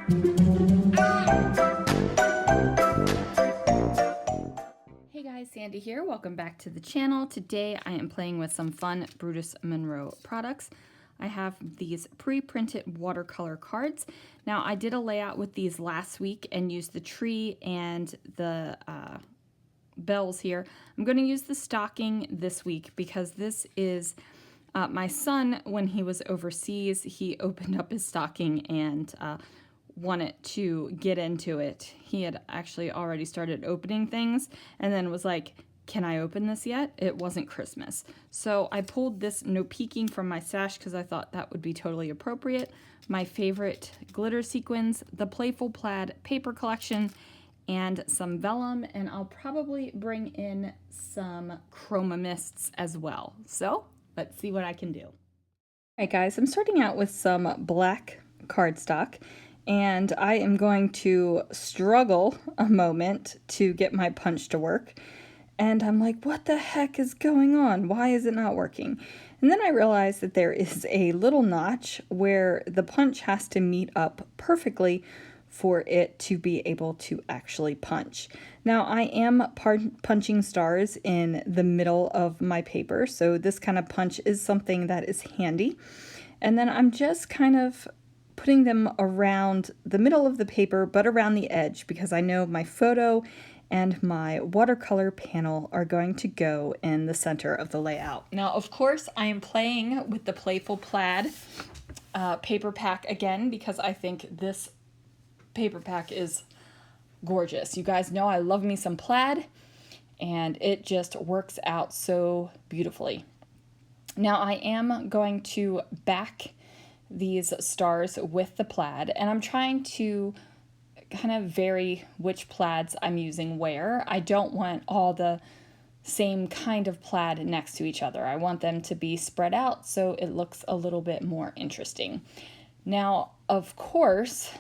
Hey guys, Sandy here. Welcome back to the channel. Today I am playing with some fun Brutus Monroe products. I have these pre-printed watercolor cards. Now I did a layout with these last week and used the tree and the bells here. I'm going to use the stocking this week because this is my son, when he was overseas, he opened up his stocking and wanted to get into it. He had actually already started opening things and then was like, can I open this yet? It wasn't Christmas. So I pulled this No Peeking from my stash because I thought that would be totally appropriate. My favorite glitter sequins, the Playful Plaid paper collection, and some vellum, and I'll probably bring in some chroma mists as well. So let's see what I can do. All right guys, I'm starting out with some black cardstock, and I am going to struggle a moment to get my punch to work. And I'm like, what the heck is going on? Why is it not working? And then I realized that there is a little notch where the punch has to meet up perfectly for it to be able to actually punch. Now I am punching stars in the middle of my paper, so this kind of punch is something that is handy. And then I'm just kind of putting them around the middle of the paper, but around the edge, because I know my photo and my watercolor panel are going to go in the center of the layout. Now, of course, I am playing with the Playful Plaid paper pack again, because I think this paper pack is gorgeous. You guys know I love me some plaid, and it just works out so beautifully. Now I am going to back these stars with the plaid, and I'm trying to kind of vary which plaids I'm using where. I don't want all the same kind of plaid next to each other. I want them to be spread out so it looks a little bit more interesting. Now, of course,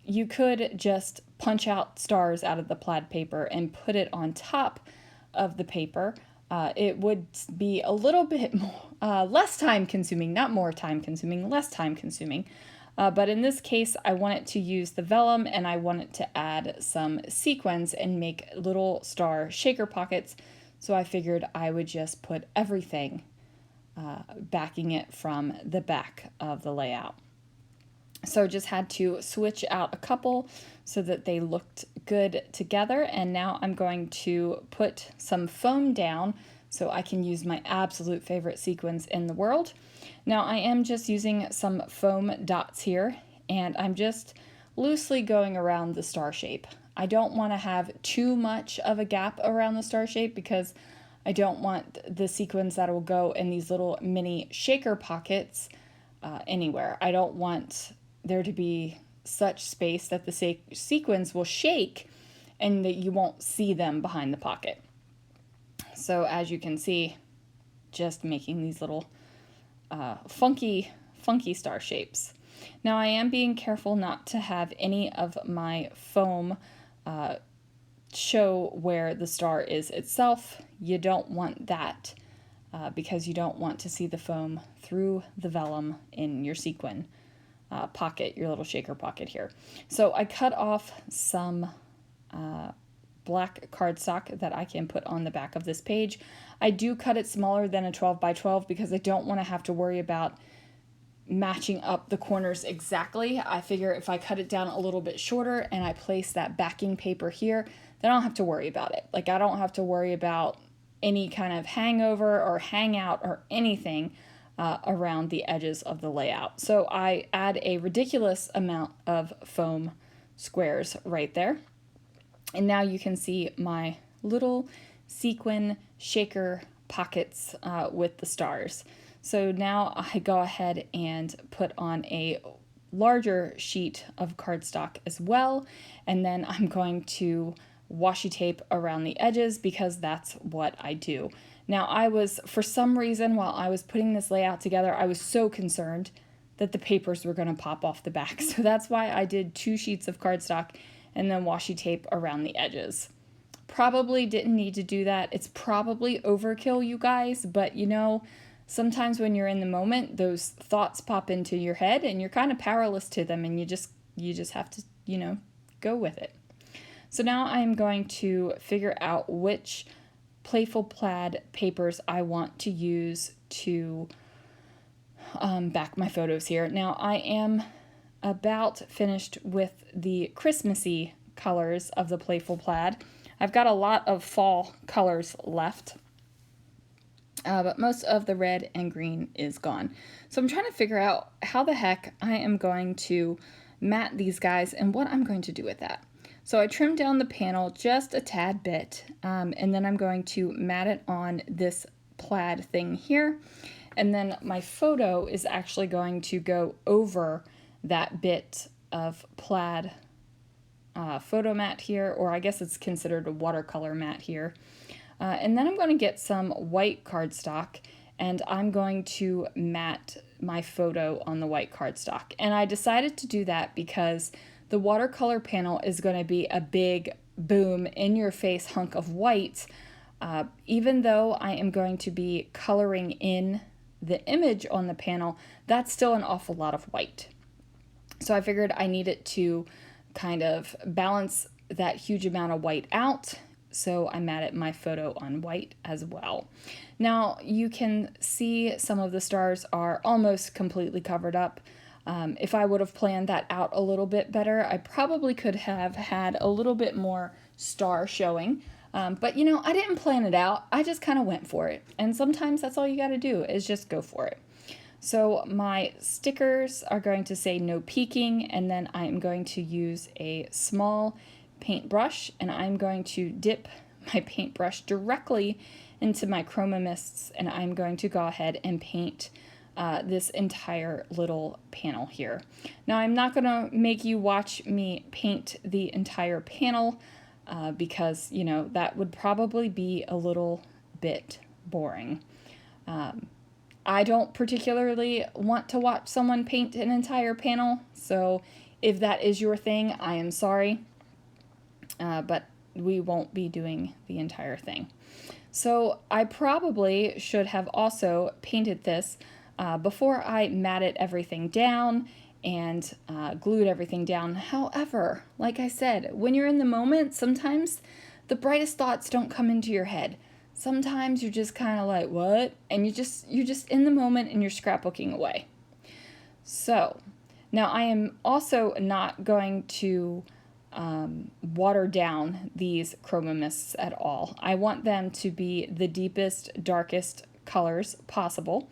you could just punch out stars out of the plaid paper and put it on top of the paper. It would be a little bit more, less time consuming, not more time consuming, less time consuming. But in this case, I wanted to use the vellum, and I wanted to add some sequins and make little star shaker pockets. So I figured I would just put everything backing it from the back of the layout. So just had to switch out a couple so that they looked good together. And now I'm going to put some foam down so I can use my absolute favorite sequins in the world. Now I am just using some foam dots here, and I'm just loosely going around the star shape. I don't want to have too much of a gap around the star shape because I don't want the sequins that will go in these little mini shaker pockets anywhere. I don't want there to be such space that the sequins will shake and that you won't see them behind the pocket. So as you can see, just making these little funky star shapes. Now I am being careful not to have any of my foam show where the star is itself. You don't want that because you don't want to see the foam through the vellum in your sequin pocket, your little shaker pocket here. So I cut off some black cardstock that I can put on the back of this page. I do cut it smaller than a 12 by 12 because I don't want to have to worry about matching up the corners exactly. I figure if I cut it down a little bit shorter and I place that backing paper here, then I don't have to worry about it. Like I don't have to worry about any kind of hangover or hangout or anything around the edges of the layout. So I add a ridiculous amount of foam squares right there. And now you can see my little sequin shaker pockets with the stars. So now I go ahead and put on a larger sheet of cardstock as well, and then I'm going to washi tape around the edges because that's what I do. Now I was, for some reason, while I was putting this layout together, I was so concerned that the papers were going to pop off the back. So that's why I did 2 sheets of cardstock and then washi tape around the edges. Probably didn't need to do that. It's probably overkill, you guys, but you know, sometimes when you're in the moment, those thoughts pop into your head and you're kind of powerless to them, and you just have to, go with it. So now I'm going to figure out which Playful Plaid papers I want to use to back my photos here. Now I am about finished with the Christmassy colors of the Playful Plaid. I've got a lot of fall colors left, but most of the red and green is gone. So I'm trying to figure out how the heck I am going to matte these guys and what I'm going to do with that. So I trimmed down the panel just a tad bit, and then I'm going to matte it on this plaid thing here. And then my photo is actually going to go over that bit of plaid photo mat here, or I guess it's considered a watercolor mat here. And then I'm going to get some white cardstock, and I'm going to matte my photo on the white cardstock. And I decided to do that because the watercolor panel is going to be a big, boom, in-your-face hunk of white. Even though I am going to be coloring in the image on the panel, that's still an awful lot of white. So I figured I needed to kind of balance that huge amount of white out, so I matted my photo on white as well. Now you can see some of the stars are almost completely covered up. If I would have planned that out a little bit better, I probably could have had a little bit more star showing. But I didn't plan it out. I just kind of went for it. And sometimes that's all you got to do is just go for it. So my stickers are going to say no peeking, and then I'm going to use a small paintbrush, and I'm going to dip my paintbrush directly into my Chroma mists, and I'm going to go ahead and paint this entire little panel here. Now I'm not going to make you watch me paint the entire panel because that would probably be a little bit boring. I don't particularly want to watch someone paint an entire panel, so if that is your thing, I am sorry, but we won't be doing the entire thing. So I probably should have also painted this before I matted everything down and glued everything down. However, like I said, when you're in the moment, sometimes the brightest thoughts don't come into your head. Sometimes you're just kind of like, what? And you're just in the moment and you're scrapbooking away. So now I am also not going to water down these Chroma mists at all. I want them to be the deepest, darkest colors possible.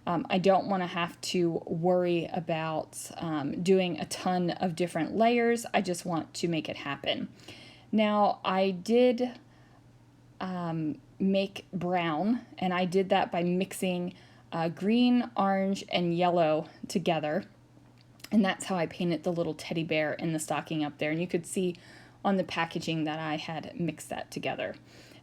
I don't want to have to worry about doing a ton of different layers. I just want to make it happen. Now I did make brown, and I did that by mixing green, orange, and yellow together. And that's how I painted the little teddy bear in the stocking up there. And you could see on the packaging that I had mixed that together.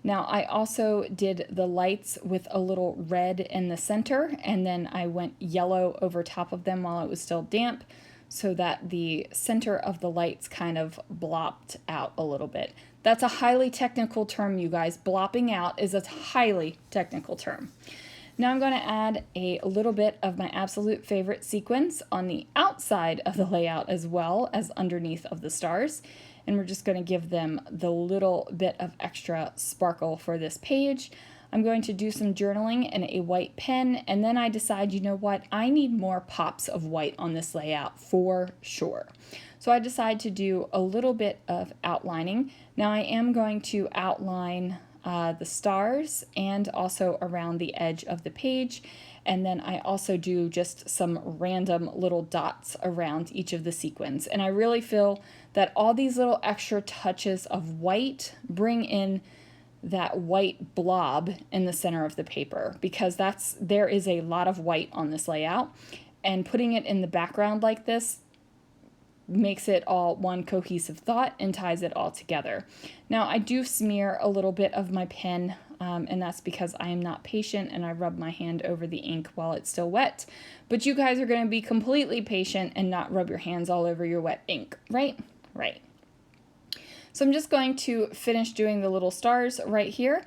Now I also did the lights with a little red in the center, and then I went yellow over top of them while it was still damp so that the center of the lights kind of blopped out a little bit. That's a highly technical term, you guys. Blopping out is a highly technical term. Now I'm going to add a little bit of my absolute favorite sequins on the outside of the layout as well as underneath of the stars. And we're just going to give them the little bit of extra sparkle for this page. I'm going to do some journaling in a white pen, and then I decide, you know what, I need more pops of white on this layout for sure. So I decide to do a little bit of outlining. Now I am going to outline the stars and also around the edge of the page. And then I also do just some random little dots around each of the sequins. And I really feel that all these little extra touches of white bring in that white blob in the center of the paper, because there is a lot of white on this layout, and putting it in the background like this makes it all one cohesive thought and ties it all together. Now I do smear a little bit of my pen, and that's because I am not patient and I rub my hand over the ink while it's still wet. But you guys are going to be completely patient and not rub your hands all over your wet ink, right? Right. So I'm just going to finish doing the little stars right here.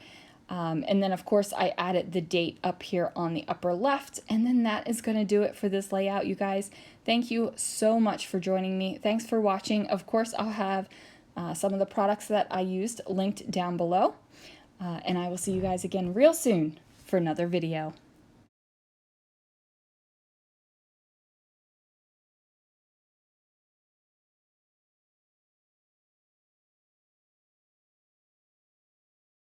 And then of course I added the date up here on the upper left, and then that is going to do it for this layout, you guys. Thank you so much for joining me. Thanks for watching. Of course, I'll have some of the products that I used linked down below, and I will see you guys again real soon for another video.